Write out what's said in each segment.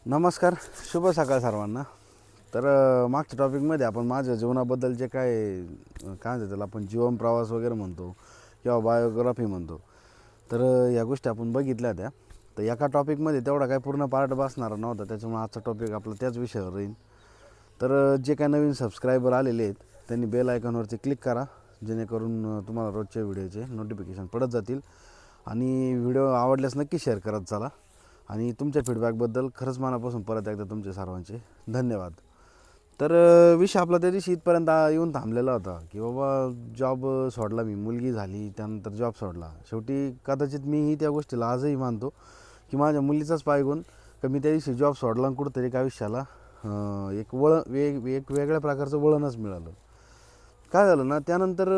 नमस्कार, शुभ सकाळ सर्वांना. तर मागच्या टॉपिकमध्ये आपण माझ्या जीवनाबद्दलचे काय म्हणतात त्याला आपण जीवन प्रवास वगैरे म्हणतो किंवा बायोग्राफी म्हणतो. तर या गोष्टी आपण बघितल्या त्या. तर एका टॉपिकमध्ये तेवढा काय पूर्ण पार्ट बसणार नव्हता, त्याच्यामुळे आजचा टॉपिक आपला त्याच विषयावर राहील. तर जे काय नवीन सबस्क्रायबर आलेले आहेत त्यांनी बेल आयकॉनवरती क्लिक करा, जेणेकरून तुम्हाला रोजच्या व्हिडिओचे नोटिफिकेशन पडत जातील. आणि व्हिडिओ आवडल्यास नक्की शेअर करत चला. आणि तुमच्या फीडबॅकबद्दल खरंच मनापासून परत एकदा तुमचे सर्वांचे धन्यवाद. तर विषय आपला त्या दिवशी इथपर्यंत येऊन थांबलेला होता की बाबा जॉब सोडला, मी मुलगी झाली त्यानंतर जॉब सोडला. शेवटी कदाचित मीही त्या गोष्टीला आजही मानतो की माझ्या मुलीचाच पायगुण की मी त्या दिवशी जॉब सोडला आणि कुठंतरी एक आयुष्याला एक एक वेगळ्या प्रकारचं वळणच मिळालं. काय झालं ना, त्यानंतर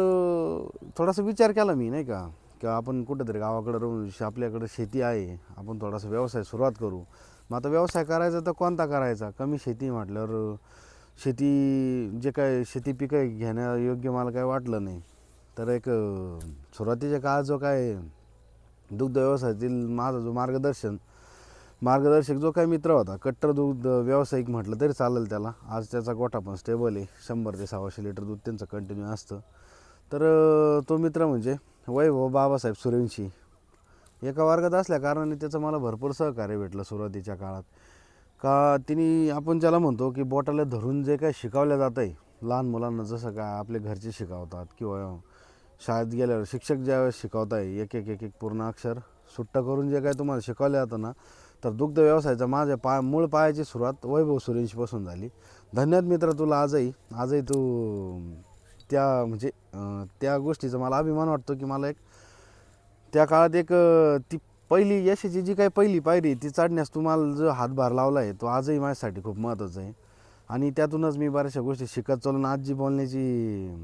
थोडासा विचार केला मी, नाही का, की आपण कुठेतरी गावाकडं राहून आपल्याकडं शेती आहे, आपण थोडासा व्यवसाय सुरुवात करू. मग आता व्यवसाय करायचा तर कोणता करायचा? कमी शेती म्हटल्यावर शेती जे काय शेती पिकं घेण्यायोग्य मला काय वाटलं नाही. तर एक सुरुवातीच्या काळात जो काय दुग्ध व्यवसायातील माझा जो मार्गदर्शक जो काही मित्र होता, कट्टर दूध व्यावसायिक म्हटलं तरी चालेल त्याला. आज त्याचा गोठा पण स्टेबल आहे, 100 ते 125 लिटर दूध त्यांचं कंटिन्यू असतं. तर तो मित्र म्हणजे वैभव बाबासाहेब सूर्यवंशी. एका वर्गात असल्या कारणाने त्याचं मला भरपूर सहकार्य भेटलं सुरुवातीच्या काळात. का तिने आपण ज्याला म्हणतो की बोटाला धरून जे काही शिकवलं जातं आहे लहान मुलांना, जसं काय आपले घरचे शिकवतात किंवा शाळेत गेल्यावर शिक्षक ज्यावेळेस शिकवत आहे एक एक एक एक पूर्ण अक्षर सुट्टं करून जे काही तुम्हाला शिकवलं जातं ना, तर दुग्ध व्यवसायाचा माझ्या मूळ पायाची सुरुवात वैभव सूर्यवंशीपासून झाली. धन्यवाद मित्र तुला. आजही तू म्हणजे त्या गोष्टीचा मला अभिमान वाटतो की मला एक त्या काळात एक ती पहिली यशाची जी काही पहिली पायरी ती चढण्यास तुम्हाला जो हातभार लावला आहे तो आजही माझ्यासाठी खूप महत्त्वाचा आहे. आणि त्यातूनच मी बऱ्याचशा गोष्टी शिकत चालून आज जी बोलण्याची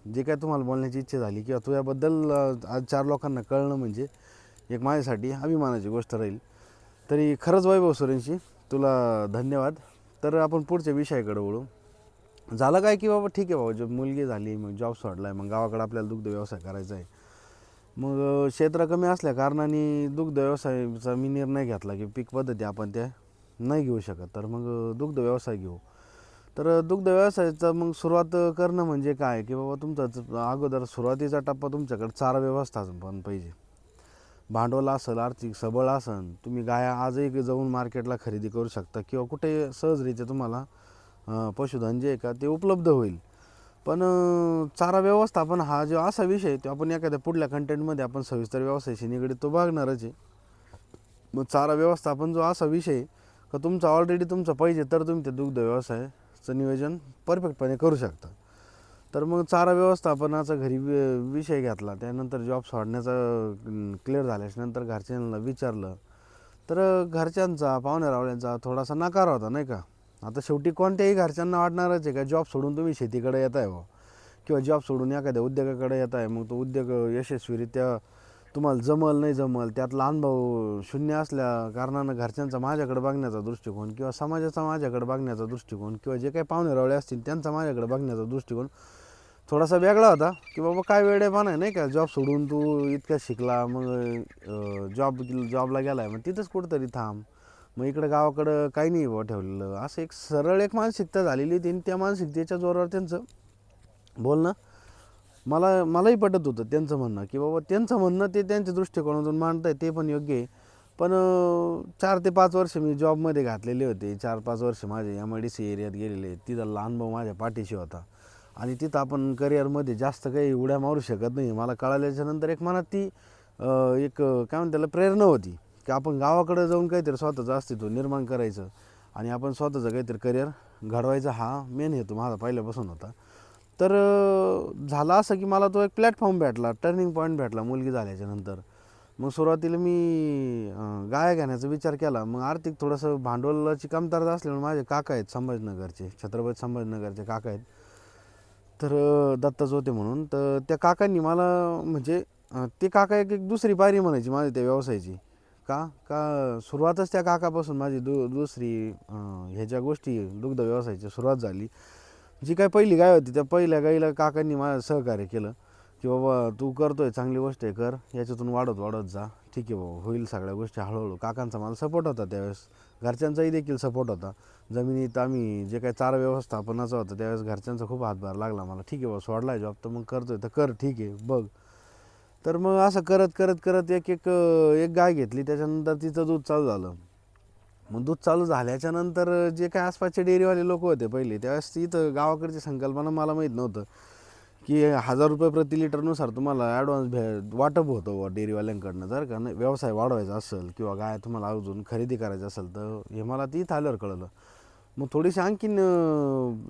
जे काय तुम्हाला बोलण्याची इच्छा झाली किंवा तुझ्याबद्दल आज 4 लोकांना कळणं म्हणजे एक माझ्यासाठी अभिमानाची गोष्ट राहील. तरी खरंच वैभव सूर्यवंशी तुला धन्यवाद. तर आपण पुढच्या विषयाकडे वळू. झालं काय की बाबा ठीक आहे बाबा, जब मुलगी झाली, मग जॉब सोडला आहे, मग गावाकडे आपल्याला दुग्ध व्यवसाय करायचा आहे. मग क्षेत्र कमी असल्या कारणाने दुग्ध व्यवसायाचा मी निर्णय घेतला की पीक पद्धती आपण त्या नाही घेऊ शकत, तर मग दुग्ध व्यवसाय घेऊ. तर दुग्ध व्यवसायाचा मग सुरुवात करणं म्हणजे काय की बाबा तुमचा अगोदर सुरुवातीचा टप्पा तुमच्याकडे चारा व्यवस्थापन पाहिजे. भांडवल असेल, आर्थिक सबळ असेल, तुम्ही गाया आजही जाऊन मार्केटला खरेदी करू शकता किंवा कुठे सहजरित्या तुम्हाला पशुधन जे आहे का ते उपलब्ध होईल. पण चारा व्यवस्थापन हा जो असा विषय आहे तो आपण एखाद्या पुढल्या कंटेंटमध्ये आपण सविस्तर व्यवसायाशी निगडीत तो बघणारच आहे. मग चारा व्यवस्थापन जो असा विषय आहे का तुमचा ऑलरेडी तुमचं पाहिजे तर तुम्ही ते दुग्ध व्यवसायाचं नियोजन परफेक्टपणे करू शकता. तर मग चारा व्यवस्थापनाचा घरी विषय घेतला. त्यानंतर जॉब सोडण्याचा क्लिअर झाल्याच्यानंतर घरच्यांना विचारलं. तर घरच्यांचा पाहुण्यारावळ्यांचा थोडासा नकार होता, नाही का. आता शेवटी कोणत्याही घरच्यांना वाटणारच आहे का जॉब सोडून तुम्ही शेतीकडे येत आहे किंवा जॉब सोडून एखाद्या उद्योगाकडे येत आहे, मग तो उद्योग यशस्वीरित्या तुम्हाला जमल नाही जमल त्यातला अनुभव शून्य असल्या कारणानं घरच्यांचा माझ्याकडे बघण्याचा दृष्टिकोन किंवा समाजाचा माझ्याकडे बघण्याचा दृष्टिकोन किंवा जे काही पाहुणेरावळे असतील त्यांचा माझ्याकडे बघण्याचा दृष्टिकोन थोडासा वेगळा होता. की बाबा काय वेडेपणा आहे, नाही का, जॉब सोडून तू इतक्या शिकला, मग जॉबला गेला आहे, मग तिथंच कुठंतरी थांब, मग इकडं गावाकडं काही नाही बुवा ठेवलेलं. असं एक सरळ एक मानसिकता झालेली होती. त्या मानसिकतेच्या जोरावर त्यांचं बोलणं मलाही पटत होतं. त्यांचं म्हणणं की बाबा त्यांचं म्हणणं ते त्यांच्या दृष्टिकोनातून मांडत आहे ते पण योग्य आहे. पण 4 ते 5 वर्ष मी जॉबमध्ये घातलेले होते. 4-5 वर्ष माझे MIDC एरियात गेलेले. तिथला अनुभव माझ्या पाठीशी होता आणि तिथं आपण करिअरमध्ये जास्त काही उड्या मारू शकत नाही मला कळाल्याच्यानंतर एक मनात ती एक काय म्हणतात त्याला प्रेरणा होती की आपण गावाकडे जाऊन काहीतरी स्वतःचं अस्तित्व निर्माण करायचं आणि आपण स्वतःचं काहीतरी करिअर घडवायचा हा मेन हेतू माझा पहिल्यापासून होता. तर झालं असं की मला तो एक प्लॅटफॉर्म भेटला, टर्निंग पॉईंट भेटला मुलगी झाल्याच्यानंतर. मग सुरुवातीला मी गाया घेण्याचा विचार केला. मग आर्थिक थोडंसं भांडवलाची कमतरता असल्यामुळे माझे काका आहेत संभाजीनगरचे, छत्रपती संभाजीनगरचे काका आहेत. तर दत्ताच होते म्हणून. तर त्या काकांनी मला म्हणजे ते काका एक एक दुसरी पायरी म्हणायची माझी त्या व्यवसायाची. का का सुरुवातच त्या काकापासून माझी दुसरी ह्याच्या गोष्टी दुग्ध व्यवसायाची सुरुवात झाली. जी काय पहिली गाय होती त्या पहिल्या गाईला काकांनी माझं सहकार्य केलं की बाबा तू करतोय चांगली गोष्ट आहे, कर, याच्यातून वाढत वाढत जा, ठीक आहे भाऊ, होईल सगळ्या गोष्टी हळूहळू. काकांचा मला सपोर्ट होता त्यावेळेस, घरच्यांचाही देखील सपोर्ट होता. जमिनीत आम्ही जे काही चारा व्यवस्थापनाचं होतं त्यावेळेस घरच्यांचा खूप हातभार लागला मला. ठीक आहे भाऊ, सोडला आहे जॉब तर मग करतोय तर कर, ठीक आहे बघ. तर मग असं करत करत करत एक एक एक गाय घेतली. त्याच्यानंतर तिचं दूध चालू झालं. मग दूध चालू झाल्याच्या नंतर जे काय आसपासचे डेअरीवाले लोक होते पहिले, त्यावेळेस इथं गावाकडची संकल्पना मला माहीत नव्हतं की 1000 रुपये प्रति लिटरनुसार तुम्हाला ॲडव्हान्स वाटप होतं व डेअरीवाल्यांकडनं. जर का नाही व्यवसाय वाढवायचा असेल किंवा गाय तुम्हाला अजून खरेदी करायची असेल तर हे मला ती आल्यावर कळलं. मग थोडीशी आणखीन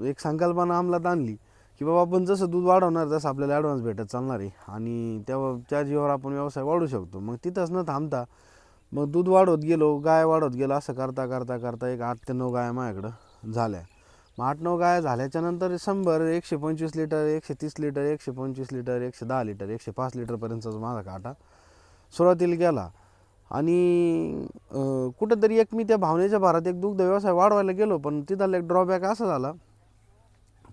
एक संकल्पना अंमलात आणली की बाबा आपण जसं दूध वाढवणार तसं आपल्याला ॲडव्हान्स भेटत चालणार आहे आणि त्या जीवावर आपण व्यवसाय वाढवू शकतो. मग तिथंच न थांबता मग दूध वाढवत गेलो, गाय वाढवत गेलो. असं करता करता करता एक 8 ते 9 गाय माझ्याकडं झाल्या. मग 8-9 गाय झाल्याच्या नंतर 100, 125 लिटर, 130 लिटर, 125 लिटर, 110 लिटर, 105 लिटरपर्यंतचा माझा काटा सुरुवातीला गेला. आणि कुठंतरी एक मी त्या भावनेच्या भरात एक दुग्ध व्यवसाय वाढवायला गेलो, पण तिथला एक ड्रॉबॅक असा झाला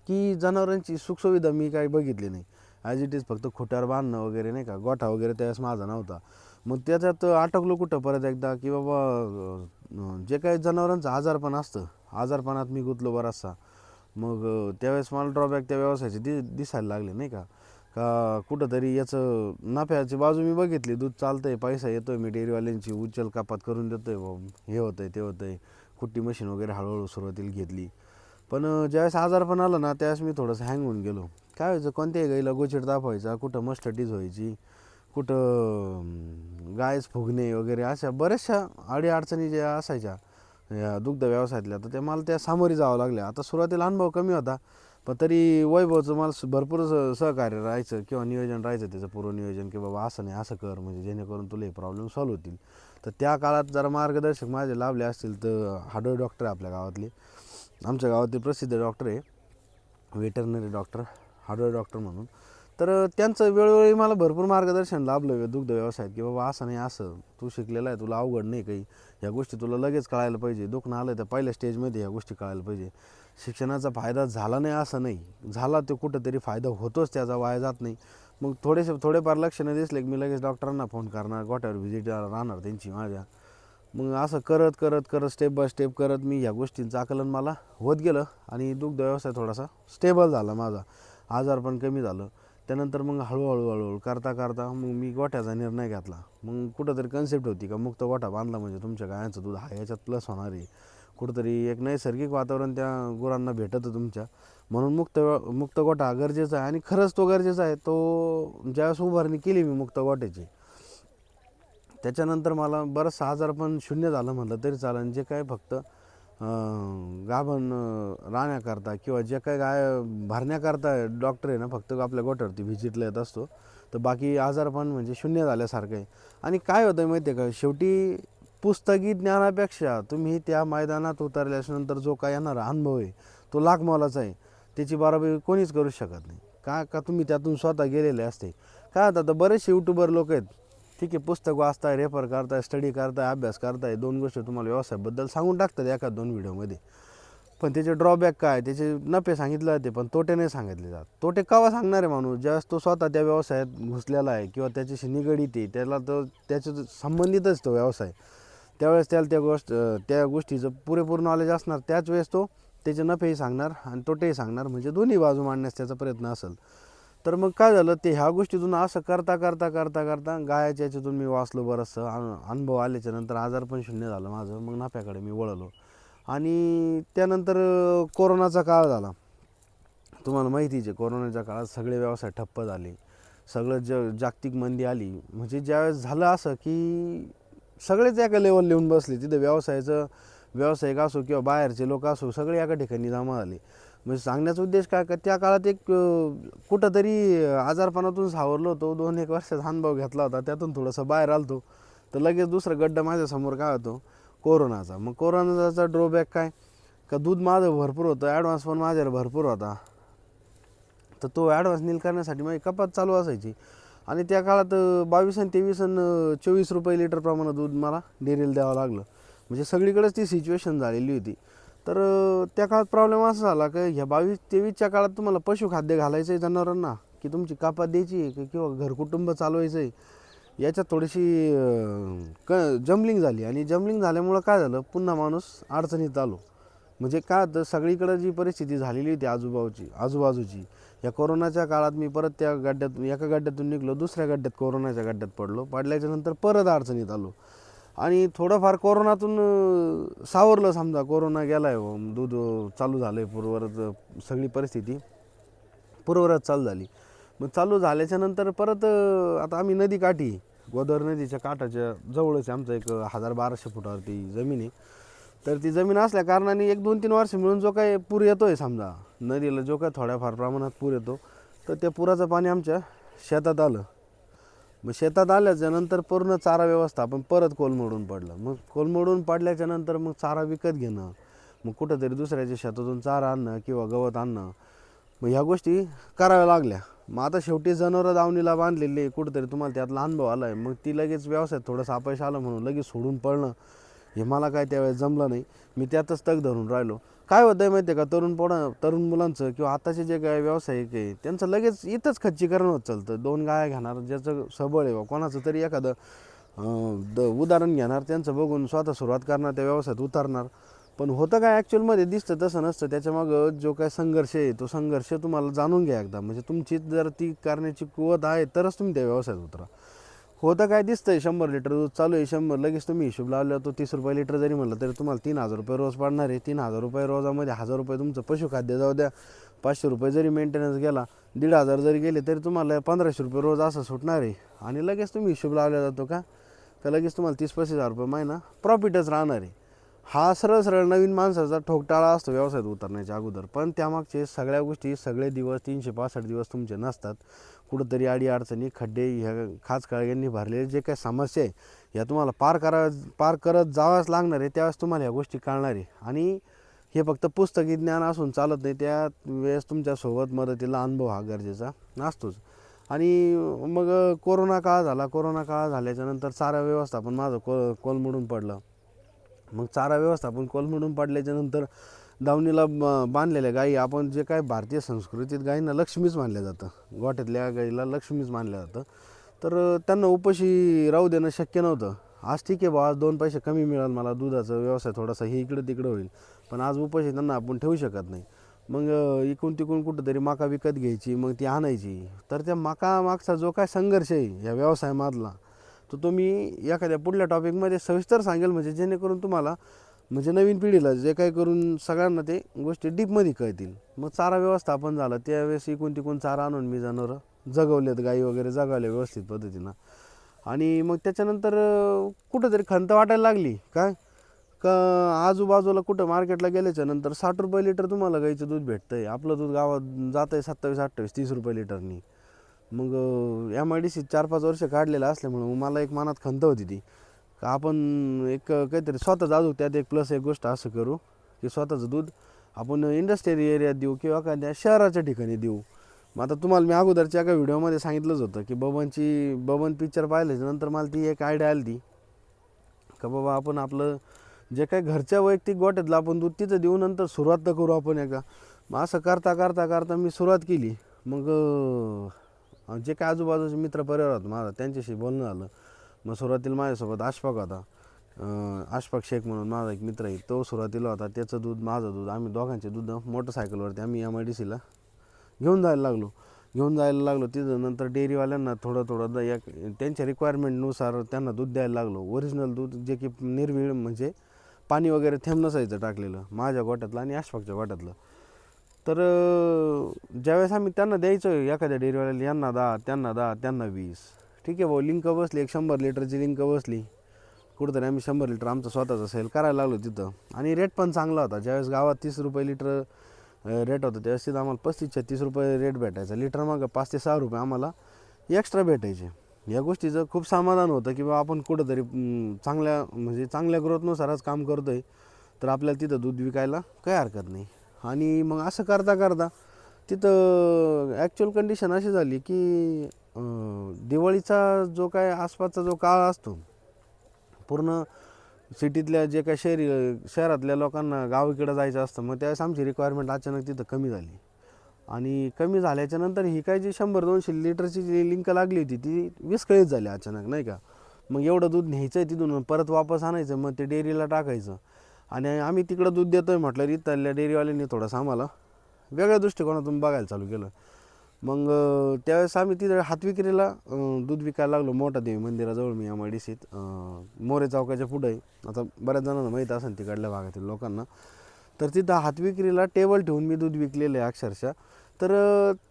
की जनावरांची सुखसुविधा मी काही बघितली नाही. ॲज इट इज फक्त खुट्यावर बांधणं वगैरे नाही का, गोठा वगैरे त्यावेळेस माझा नव्हता. मग त्याच्यात अटकलो कुठं परत एकदा की बाबा जे काही जनावरांचं आजारपण असतं, आजारपणात मी गुंतलो बराचसा. मग त्यावेळेस मला ड्रॉबॅक त्या व्यवसायाची दिसायला लागले नाही का, का कुठंतरी याचं नफ्याची बाजू मी बघितली. दूध चालतं आहे, पैसा येतो आहे, मी डेअरीवाल्यांची उचल कपात करून देतो आहे, हे होतं आहे ते होतं आहे. कुट्टी मशीन वगैरे हळूहळू सुरुवातीला घेतली. पण ज्यावेळेस आजारपण आलं ना त्यावेळेस मी थोडंसं हँग होऊन गेलो. काय व्हायचं, कोणत्याही गाईला गोचिड ताप व्हायचा, कुठं मस्टटीज व्हायची, कुठं गायच फुगणे वगैरे, अशा बऱ्याचशा अडीअडचणी ज्या असायच्या या दुग्ध व्यवसायातल्या, तर त्या मला त्या सामोरी जावं लागल्या. आता सुरुवातीला अनुभव कमी होता, पण तरी वैभवचं मला भरपूर सहकार्य राहायचं किंवा नियोजन राहायचं त्याचं पूर्वनियोजन की बाबा असं नाही असं कर, म्हणजे जेणेकरून तुला हे प्रॉब्लेम सॉल्व्ह होतील. तर त्या काळात जरा मार्गदर्शक माझे लाभले असतील तर हाडोळे डॉक्टर आहे आपल्या गावातले, आमच्या गावातील प्रसिद्ध डॉक्टर आहे, वेटरनरी डॉक्टर, हाडोळे डॉक्टर म्हणून. तर त्यांचं वेळोवेळी मला भरपूर मार्गदर्शन लाभलं दुग्ध व्यवसायात की बाबा असं नाही असं, तू शिकलेला आहे, तुला अवघड नाही काही, ह्या गोष्टी तुला लगेच कळायला पाहिजे. दुखणं आलं तर पहिल्या स्टेजमध्ये ह्या गोष्टी कळायला पाहिजे. शिक्षणाचा फायदा झाला नाही असं नाही, झाला तो कुठंतरी फायदा होतोच, त्याचा वाया जात नाही. मग थोडेफार लक्षणं दिसले की मी लगेच डॉक्टरांना फोन करणार, गोठ्यावर व्हिजिट राहणार त्यांची माझ्या. मग असं करत करत करत स्टेप बाय स्टेप करत मी ह्या गोष्टींचं आकलन मला होत गेलं आणि दुग्ध व्यवसाय थोडासा स्टेबल झाला माझा, आजारपण कमी झालं. त्यानंतर मग हळूहळू करता करता मग मी गोठ्याचा निर्णय घेतला. मग कुठंतरी कन्सेप्ट होती का मुक्त गोठा बांधला म्हणजे तुमच्या गायांचं दूध हा याच्यात प्लस होणार आहे, कुठंतरी एक नैसर्गिक वातावरण त्या गुरांना भेटतं तुमच्या, म्हणून मुक्त गोठा गरजेचा आहे. आणि खरंच तो गरजेचा आहे. तो ज्यावेळेस उभारणी केली मी मुक्त गोठ्याची, त्याच्यानंतर मला बरंचसं आजारपण शून्य झालं म्हटलं तरी चालेल. जे काय फक्त गाभण राहण्याकरता किंवा जे काय गाय भरण्याकरता डॉक्टर आहे ना फक्त आपल्या गोठ्यावरती व्हिजिटला येत असतो, तर बाकी आजारपण म्हणजे शून्य झाल्यासारखं आहे. आणि काय होतं माहिती आहे का, शेवटी पुस्तकी ज्ञानापेक्षा तुम्ही त्या मैदानात उतरल्यानंतर जो काय येणारा अनुभव आहे तो लाख मोलाचा आहे. त्याची बराबरी कोणीच करू शकत नाही, का तुम्ही त्यातून स्वतः गेलेले असते. काय होतं, आता बरेचसे यूट्यूबर लोक आहेत, ठीक आहे, पुस्तक वाचताय, रेफर करताय, स्टडी करताय, अभ्यास करताय, 2 गोष्टी तुम्हाला व्यवसायाबद्दल सांगून टाकतात एखाद 2 व्हिडिओमध्ये. पण त्याचे ड्रॉबॅक काय, त्याचे नफे सांगितले जाते पण तोटे नाही सांगितले जात. तोटे केव्हा सांगणार आहे माणूस, ज्यावेळेस तो स्वतः त्या व्यवसायात घुसलेला आहे किंवा त्याच्याशी निगडीत आहे, त्याला तर त्याच्या संबंधितच तो व्यवसाय, त्यावेळेस त्याला त्या गोष्टीचं पुरेपूर नॉलेज असणार. त्याच वेळेस तो त्याचे नफेही सांगणार आणि तोटेही सांगणार, म्हणजे दोन्ही बाजू मांडण्यास त्याचा प्रयत्न असेल. तर मग काय झालं, ते ह्या गोष्टीतून असं करता करता करता करता गायाच्या याच्यातून मी वाचलो, बरंचसं अनुभव आल्याच्या नंतर आजारपण शून्य झालं माझं. मग नफ्याकडे मी वळलो. आणि त्यानंतर कोरोनाचा काळ झाला. तुम्हाला माहितीच आहे, कोरोनाच्या काळात सगळे व्यवसाय ठप्प झाले, सगळं जागतिक मंदी आली. म्हणजे ज्यावेळेस झालं असं की सगळेच एका लेवल लिहून बसले, तिथे व्यावसायिक असो किंवा बाहेरचे लोक असो, सगळे एका ठिकाणी जमा झाले. म्हणजे सांगण्याचा उद्देश काय, का त्या काळात एक कुठंतरी आजारपणातून सावरलो होतो, 2-1 वर्षाचा अनुभव घेतला होता, त्यातून थोडंसं बाहेर आलतो. तर लगेच दुसरा गड्डा माझ्यासमोर काय होतो, कोरोनाचा. मग कोरोनाचा ड्रॉबॅक काय, का दूध माझं भरपूर होतं, ॲडव्हान्स पण माझ्यावर भरपूर होता. तर तो ॲडव्हान्स नील करण्यासाठी माझी कपात चालू असायची. आणि त्या काळात 22 आणि 23 आणि 24 रुपये लिटर प्रमाणात दूध मला डेअरीला द्यावं लागलं. म्हणजे सगळीकडेच ती सिच्युएशन झालेली होती. तर त्या काळात प्रॉब्लेम असा झाला की ह्या 22-23च्या काळात तुम्हाला पशुखाद्य घालायचं आहे जनावरांना, की तुमची कपात द्यायची आहे किंवा घरकुटुंब चालवायचं आहे, याच्यात थोडीशी जम्बलिंग झाली आणि जम्बलिंग झाल्यामुळं काय झालं, पुन्हा माणूस अडचणीत आलो. म्हणजे काय तर सगळीकडं जी परिस्थिती झालेली होती आजूबाजूची, या कोरोनाच्या काळात मी परत त्या गड्ड्यात एका गड्ड्यातून निघलो, दुसऱ्या गड्ड्यात कोरोनाच्या गड्ड्यात पडलो. पडल्याच्यानंतर परत अडचणीत आलो आणि थोडंफार कोरोनातून सावरलं. समजा कोरोना गेला आहे, दूध चालू झालं आहे पूर्वरत, सगळी परिस्थिती पूर्वरत चालू झाली. मग चालू झाल्याच्यानंतर परत आता आम्ही नदीकाठी, गोदावरी नदीच्या काठाच्या जवळच आमचं एक 1200 फुटावरती जमीन आहे. तर ती जमीन असल्या कारणाने 1-2-3 वर्ष मिळून जो काही पूर येतो आहे, समजा नदीला जो काही थोड्याफार प्रमाणात पूर येतो, तर त्या पुराचं पाणी आमच्या शेतात आलं. मग शेतात आल्याच्यानंतर पूर्ण चारा व्यवस्थापन परत कोलमडून पडलं. मग कोलमडून पडल्याच्यानंतर मग चारा विकत घेणं, मग कुठंतरी दुसऱ्याच्या शेतातून चारा आणणं किंवा गवत आणणं, मग ह्या गोष्टी कराव्या लागल्या. मग आता शेवटी जनावरं दावणीला बांधलेली, कुठंतरी तुम्हाला त्यातला अनुभव आला आहे. मग ती लगेच व्यवसायात थोडंसं अपयश आलं म्हणून लगेच सोडून पडणं, हे मला काय त्यावेळेस जमलं नाही. मी त्यातच तग धरून राहिलो. काय होतं आहे माहिती आहे का, तरुण मुलांचं किंवा आताचे जे काय व्यावसायिक आहे त्यांचं लगेच इथंच खच्चीकरण होत चालतं. 2 गाया घेणार, ज्याचं सबळ आहे कोणाचं तरी एखादं उदाहरण घेणार, त्यांचं बघून स्वतः सुरुवात करणार, त्या व्यवसायात उतरणार. पण होतं काय ॲक्च्युअलमध्ये दिसतं तसं नसतं. त्याच्यामागं जो काय संघर्ष आहे, तो संघर्ष तुम्हाला जाणून घ्या एकदा. म्हणजे तुमची जर ती करण्याची कुवत आहे तरच तुम्ही त्या व्यवसायात उतरा. होतं काय दिसतंय, 100 लिटर दूध चालू आहे, 100 लगेच तुम्ही हिशोब लावल्यावर तो 30 रुपये लिटर जरी म्हणलं तरी तुम्हाला 3000 रुपये रोज पडणार आहे. 3000 रुपये रोजामध्ये 1000 रुपये तुमचं पशुखाद्य जाऊ द्या, 500 रुपये जरी मेंटेनन्स गेला, 1500 जरी गेले तरी तुम्हाला 1500 रुपये रोज असं सुटणार आहे. आणि लगेच तुम्ही हिशोब लावला जातो का लगेच तुम्हाला 30-35 हजार रुपये महिना प्रॉफिटच राहणार आहे. हा सरळ नवीन माणसाचा ठोकटाळा असतो व्यवसायात उतरण्याच्या अगोदर. पण त्यामागचे सगळ्या गोष्टी, सगळे दिवस 365 दिवस तुमचे नसतात. कुठंतरी अडचणी, खड्डे, ह्या खाचखळग्यांनी भरलेले जे काही समस्या आहे, ह्या तुम्हाला पार करत जावंच लागणार आहे. त्यावेळेस तुम्हाला ह्या गोष्टी कळणार आहे. आणि हे फक्त पुस्तकी ज्ञान असून चालत नाही, त्या वेळेस तुमच्यासोबत मदतीला अनुभव हा गरजेचा असतोच. आणि मग कोरोना काळ झाला. कोरोना काळ झाल्याच्यानंतर चारा व्यवस्थापन माझं कोलमडून पडलं. मग चारा व्यवस्थापन कोलमडून पडल्याच्यानंतर दावणीला बांधलेल्या गायी, आपण जे काय भारतीय संस्कृतीत गायींना लक्ष्मीच मानलं जातं, गोठ्यातल्या गाईला लक्ष्मीच मानलं जातं. तर त्यांना उपाशी राहू देणं शक्य नव्हतं. आज ठीक आहे बा, आज 2 पैसे कमी मिळाल मला, दुधाचा व्यवसाय थोडासा हे इकडं तिकडं होईल, पण आज उपाशी त्यांना आपण ठेवू शकत नाही. मग इकडून तिकडून कुठंतरी मका विकत घ्यायची, मग ती आणायची. तर त्या मका मागचा जो काय संघर्ष आहे या व्यवसायामधला, तो मी एखाद्या पुढल्या टॉपिकमध्ये सविस्तर सांगेल, म्हणजे जेणेकरून तुम्हाला, म्हणजे नवीन पिढीला जे काही करून सगळ्यांना ते गोष्टी डीपमध्ये कळतील. मग चारा व्यवस्थापन झालं, त्यावेळेस इकून तिकून चारा आणून मी जनावरं जगवलेत, गाई वगैरे जगवल्या व्यवस्थित पद्धतीनं. आणि मग त्याच्यानंतर कुठंतरी खंत वाटायला लागली, काय का आजूबाजूला कुठं मार्केटला गेल्याच्यानंतर 60 रुपये लिटर तुम्हाला गाईचं दूध भेटतं आहे. आपलं दूध गावात जातं आहे 27-28-30 रुपये लिटरनी. मग MIDC 4-5 वर्ष काढलेलं असल्यामुळं मला एक मनात खंत होती ती, का आपण एक काहीतरी स्वतःच अजून त्यात एक प्लस एक गोष्ट असं करू की स्वतःचं दूध आपण इंडस्ट्रियल एरियात देऊ किंवा एखाद्या शहराच्या ठिकाणी देऊ. मग आता तुम्हाला मी अगोदरच्या एका व्हिडिओमध्ये सांगितलंच होतं की बबन पिक्चर पाहिल्याच्यानंतर मला ती एक आयडिया आली ती, का बाबा आपण आपलं जे काही घरच्या वैयक्तिक गोठ्यातलं आपण दूध तिथं देऊ, नंतर सुरुवात तर करू आपण एकदा. मग असं करता मी सुरुवात केली. मग जे काय आजूबाजूचे मित्र परिवार होता माझा, त्यांच्याशी बोलणं झालं. मग सुरुवातीला माझ्यासोबत अशफाक होता, अशफाक शेख म्हणून माझा एक मित्र आहे, तो सुरुवातीला होता. त्याचं दूध, माझं दूध, आम्ही दोघांचे दूध मोटरसायकलवरती आम्ही MIDCला घेऊन जायला लागलो. तिथं नंतर डेअरीवाल्यांना थोडं एक त्यांच्या रिक्वायरमेंटनुसार त्यांना दूध द्यायला लागलो. ओरिजिनल दूध, जे की निर्वीळ, म्हणजे पाणी वगैरे थेंब नसायचं टाकलेलं, माझ्या गोठ्यातलं आणि अशफाकच्या गोठ्यातलं. तर ज्यावेळेस आम्ही त्यांना द्यायचो एखाद्या डेअरीवाल्याला, यांना 10, त्यांना 20, ठीक आहे भाऊ, लिंक बसली, एक 100 लिटरची लिंक बसली. कुठंतरी आम्ही 100 लिटर आमचं स्वतःचं सेल करायला लागलो तिथं. आणि रेट पण चांगला होता. ज्यावेळेस गावात 30 रुपये लिटर रेट होतं, त्यावेळेस तिथं आम्हाला 35-36 रुपये रेट भेटायचा. लिटर मग 5 ते 6 रुपये आम्हाला एक्स्ट्रा भेटायचे. या गोष्टीचं खूप समाधान होतं की बाबा आपण कुठंतरी चांगल्या ग्रोथनुसारच काम करतो आहे, तर आपल्याला तिथं दूध विकायला काही हरकत नाही. आणि मग असं करता तिथं ॲक्च्युअल कंडिशन अशी झाली की दिवाळीचा जो काय आसपासचा जो काळ असतो, पूर्ण सिटीतल्या जे काय शहरातल्या लोकांना गावाकडं जायचं असतं, मग त्यावेळेस आमची रिक्वायरमेंट अचानक तिथं कमी झाली. आणि कमी झाल्याच्या नंतर ही काय जी 100-200 लिटरची जी लिंक लागली होती ती विस्कळीत झाली अचानक, नाही का. मग एवढं दूध न्यायचं आहे तिथून परत वापस आणायचं, मग ते डेअरीला टाकायचं. आणि आम्ही तिकडं दूध देतोय म्हटलं इथल्या डेअरीवाल्यांनी थोडंसं आम्हाला वेगळ्या दृष्टिकोनातून बघायला चालू केलं. मग त्यावेळेस आम्ही तिथे हातविक्रीला दूध विकायला लागलो. मोठा देवी मंदिराजवळ मी MIDCत मोरे चौकाच्या पुढे आहे. आता बऱ्याच जणांना माहीत असेल तिकडल्या भागातील लोकांना. तर तिथं हातविक्रीला टेबल ठेवून मी दूध विकलेलं आहे अक्षरशः. तर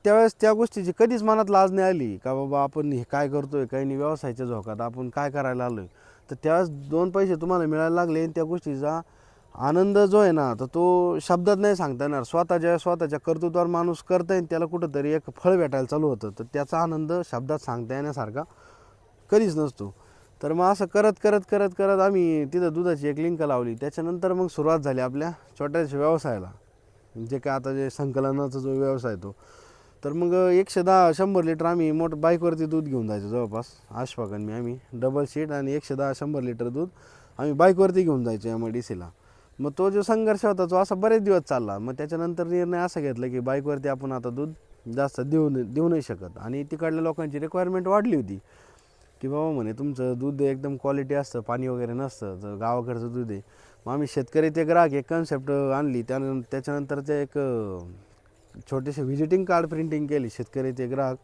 त्यावेळेस त्या गोष्टीची कधीच मनात लाज नाही आली का बाबा आपण हे काय करतोय, काही नाही, व्यवसायाच्या झोकात आपण काय करायला आलो आहे. तर त्यावेळेस 2 पैसे तुम्हाला मिळायला लागले आणि त्या गोष्टीचा आनंद जो आहे ना, तर तो शब्दात नाही सांगता येणार. स्वतःच्या कर्तृत्वावर माणूस करता येईल त्याला कुठंतरी एक फळ भेटायला चालू होतं, तर त्याचा आनंद शब्दात सांगता येण्यासारखा कधीच नसतो. तर मग असं करत आम्ही तिथं दुधाची एक लिंक लावली. त्याच्यानंतर मग सुरुवात झाली आपल्या छोट्याशा व्यवसायाला, जे काय आता जे संकलनाचा जो व्यवसाय तो. तर मग 110-100 लिटर आम्ही मोठं बाईकवरती दूध घेऊन जायचो. जवळपास आश्वाकन मी आम्ही डबल शीट आणि 110-100 लिटर दूध आम्ही बाईकवरती घेऊन जायचो MIDCला. मग तो जो संघर्ष होता तो असा बरेच दिवस चालला. मग त्याच्यानंतर निर्णय असा घेतला की बाईकवरती आपण आता दूध जास्त देऊ नाही शकत. आणि तिकडल्या लोकांची रिक्वायरमेंट वाढली होती की बाबा म्हणे तुमचं दूध एकदम क्वालिटी असतं, पाणी वगैरे नसतं, तर गावाकडचं दूध आहे. मग आम्ही शेतकरी ते ग्राहक एक कन्सेप्ट आणली. त्याच्यानंतर ते एक छोटेसे व्हिजिटिंग कार्ड प्रिंटिंग केली, शेतकरी ते ग्राहक.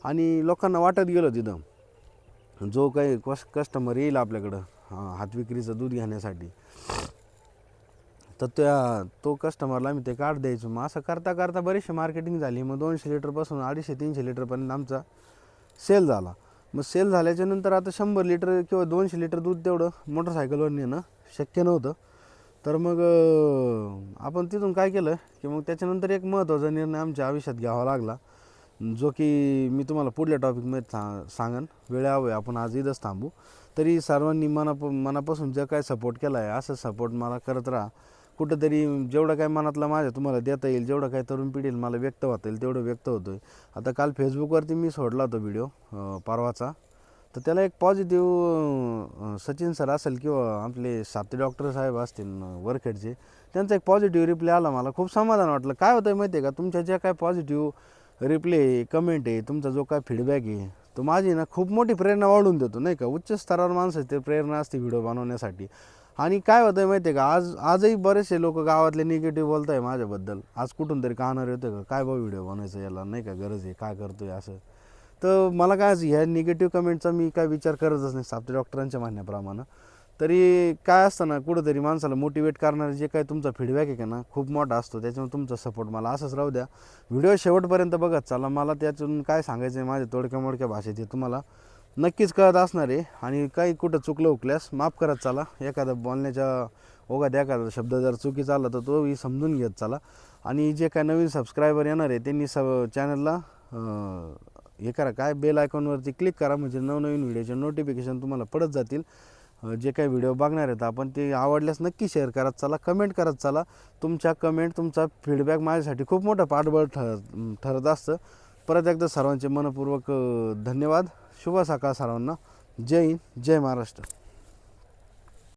आणि लोकांना वाटत गेलं तिथं जो काही कस्टमर येईल आपल्याकडं हातविक्रीचं दूध घेण्यासाठी, तर तो कस्टमरला आम्ही ते कार्ड द्यायचो. मग असं करता बरीचशी मार्केटिंग झाली. मग 200 लिटरपासून 250-300 लिटरपर्यंत आमचा सेल झाला. मग सेल झाल्याच्या नंतर आता 100 लिटर किंवा 200 लिटर दूध तेवढं मोटरसायकलवर नेणं शक्य नव्हतं. तर मग आपण तिथून काय केलं की मग त्याच्यानंतर एक महत्त्वाचा निर्णय आमच्या आयुष्यात घ्यावा लागला, जो की मी तुम्हाला पुढल्या टॉपिकमध्ये सांगेन. वेळेअभावी आपण आज इथंच थांबू. तरी सर्वांनी मनापासून जे काय सपोर्ट केला आहे असं सपोर्ट मला करत राहा. कुठंतरी जेवढं काय मनातला माझ्या तुम्हाला देता येईल, जेवढं काय तरुण पिढीला मला व्यक्त होता येईल तेवढं व्यक्त होतो आहे. आता काल फेसबुकवरती मी सोडला होता व्हिडिओ परवाचा, तर त्याला एक पॉझिटिव्ह सचिन सर असेल किंवा आपले साप्ते डॉक्टर साहेब असतील वरखेडचे, त्यांचा एक पॉझिटिव्ह रिप्लाय आला. मला खूप समाधान वाटलं. काय होतं माहिती आहे का, तुमच्या ज्या काय पॉझिटिव्ह रिप्लाय कमेंट आहे, तुमचा जो काय फीडबॅक आहे, तो माझी ना खूप मोठी प्रेरणा वाढवून देतो, नाही का. उच्च स्तरावर माणसाची ते प्रेरणा असते व्हिडिओ बनवण्यासाठी. आणि काय होतं आहे माहिती आहे का, आजही बरेचसे लोक गावातले निगेटिव्ह बोलत आहे माझ्याबद्दल. आज कुठून तरी कानावर येतं का काय भाऊ व्हिडिओ बनवायचं, याला नाही का गरज आहे, काय करतो आहे असं. तर मला काय ह्या निगेटिव्ह कमेंटचा मी काय विचार करतच नाही साप्ते डॉक्टरांच्या म्हणण्याप्रमाणे. तरी काय असतं ना, कुठंतरी माणसाला मोटिवेट करणारे जे काय तुमचा फीडबॅक आहे का ना, खूप मोठा असतो. त्याच्यामुळे तुमचा सपोर्ट मला असंच राहू द्या. व्हिडिओ शेवटपर्यंत बघत चला. मला त्यातून काय सांगायचं आहे माझ्या तोडक्या मोडक्या भाषेत हे तुम्हाला नक्कीच कळत असणार आहे. आणि काही कुठं चुकलं उकल्यास माफ करत चला. एखादा बोलण्याच्या ओघात एखादा शब्द जर चुकीचा आला तर तोही समजून घेत चला. आणि जे काय नवीन सबस्क्रायबर येणार आहे त्यांनी चॅनलला हे करा, काय बेल आयकॉनवरती क्लिक करा, म्हणजे नवनवीन व्हिडिओचे नोटिफिकेशन तुम्हाला पडत जातील. जे काही व्हिडिओ बघणार आहेत आपण ते आवडल्यास नक्की शेअर करत चला, कमेंट करत चला. तुमच्या कमेंट, तुमचा फीडबॅक माझ्यासाठी खूप मोठं पाठबळ ठरत असतं. परत एकदा सर्वांचे मनपूर्वक धन्यवाद. शुभ सकाळ सर्वांना. जय हिंद, जय महाराष्ट्र.